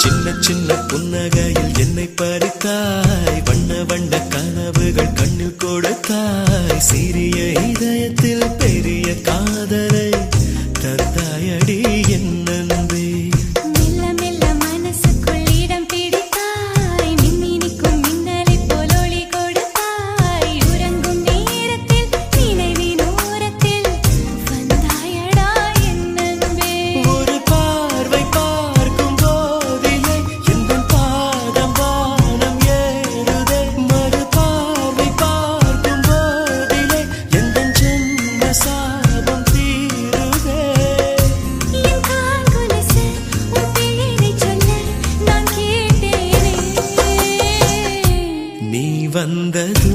சின்ன சின்ன புன்னகையில் என்னை பறித்தாய், வண்ண வண்ண கனவுகள் கண்ணில் கொடுத்தாய், சிறிய இதயத்தில் பெரிய காதலை தந்தாயடி என் நன்பே. வந்தது